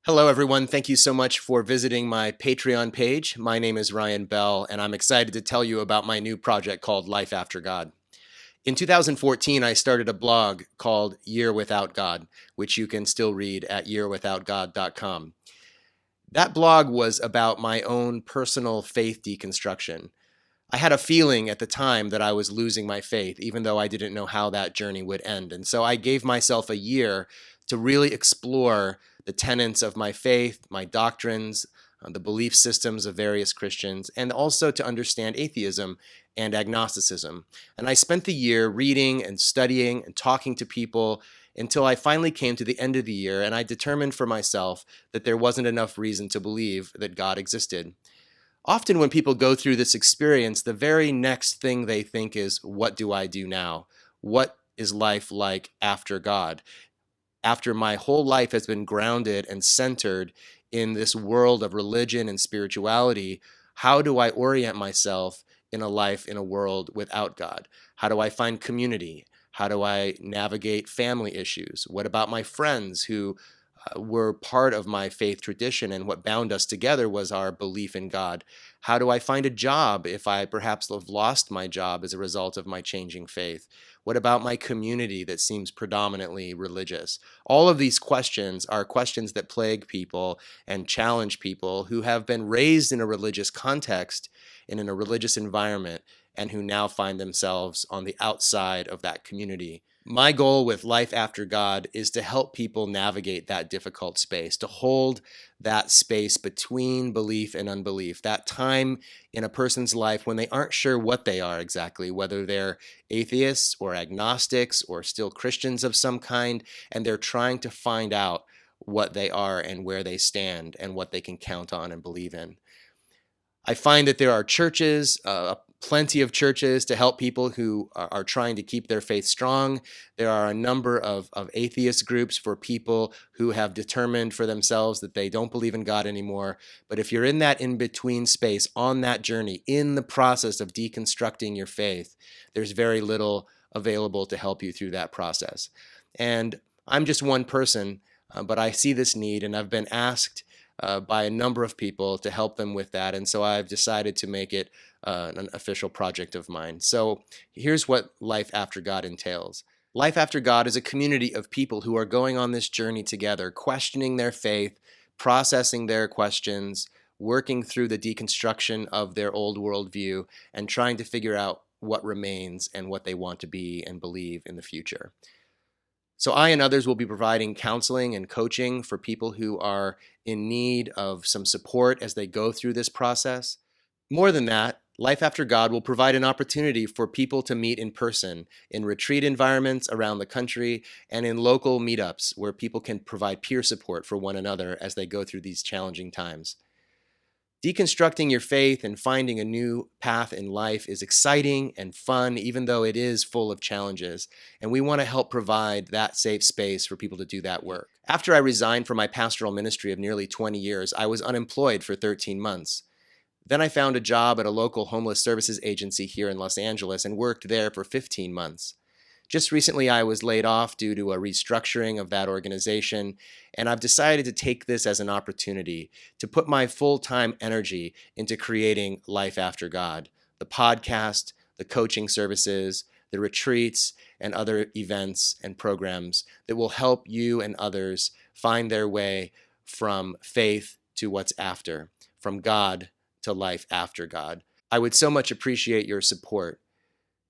Hello, everyone. Thank you so much for visiting my Patreon page. My name is Ryan Bell, and I'm excited to tell you about my new project called Life After God. In 2014, I started a blog called Year Without God, which you can still read at yearwithoutgod.com. That blog was about my own personal faith deconstruction. I had a feeling at the time that I was losing my faith, even though I didn't know how that journey would end. And so I gave myself a year to really explore the tenets of my faith, my doctrines, the belief systems of various Christians, and also to understand atheism and agnosticism. And I spent the year reading and studying and talking to people until I finally came to the end of the year and I determined for myself that there wasn't enough reason to believe that God existed. Often, when people go through this experience, the very next thing they think is, what do I do now? What is life like after God? After my whole life has been grounded and centered in this world of religion and spirituality, how do I orient myself in a life in a world without God? How do I find community? How do I navigate family issues? What about my friends who were part of my faith tradition, and what bound us together was our belief in God? How do I find a job if I perhaps have lost my job as a result of my changing faith? What about my community that seems predominantly religious? All of these questions are questions that plague people and challenge people who have been raised in a religious context and in a religious environment and who now find themselves on the outside of that community. My goal with Life After God is to help people navigate that difficult space, to hold that space between belief and unbelief, that time in a person's life when they aren't sure what they are exactly, whether they're atheists or agnostics or still Christians of some kind, and they're trying to find out what they are and where they stand and what they can count on and believe in. I find that there are churches, plenty of churches to help people who are trying to keep their faith strong. There are a number of atheist groups for people who have determined for themselves that they don't believe in God anymore. But if you're in that in-between space, on that journey, in the process of deconstructing your faith, there's very little available to help you through that process. And I'm just one person, but I see this need, and I've been asked by a number of people to help them with that. And so I've decided to make it an official project of mine. So here's what Life After God entails. Life After God is a community of people who are going on this journey together, questioning their faith, processing their questions, working through the deconstruction of their old worldview, and trying to figure out what remains and what they want to be and believe in the future. So I and others will be providing counseling and coaching for people who are in need of some support as they go through this process. More than that, Life After God will provide an opportunity for people to meet in person in retreat environments around the country and in local meetups where people can provide peer support for one another as they go through these challenging times. Deconstructing your faith and finding a new path in life is exciting and fun, even though it is full of challenges. And we want to help provide that safe space for people to do that work. After I resigned from my pastoral ministry of nearly 20 years, I was unemployed for 13 months. Then I found a job at a local homeless services agency here in Los Angeles and worked there for 15 months. Just recently, I was laid off due to a restructuring of that organization, and I've decided to take this as an opportunity to put my full-time energy into creating Life After God, the podcast, the coaching services, the retreats, and other events and programs that will help you and others find their way from faith to what's after, from God to life after God. I would so much appreciate your support.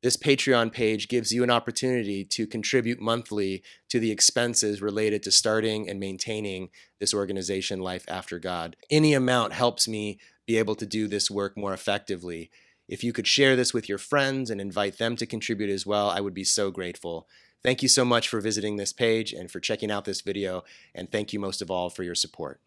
This Patreon page gives you an opportunity to contribute monthly to the expenses related to starting and maintaining this organization, Life After God. Any amount helps me be able to do this work more effectively. If you could share this with your friends and invite them to contribute as well, I would be so grateful. Thank you so much for visiting this page and for checking out this video, and thank you most of all for your support.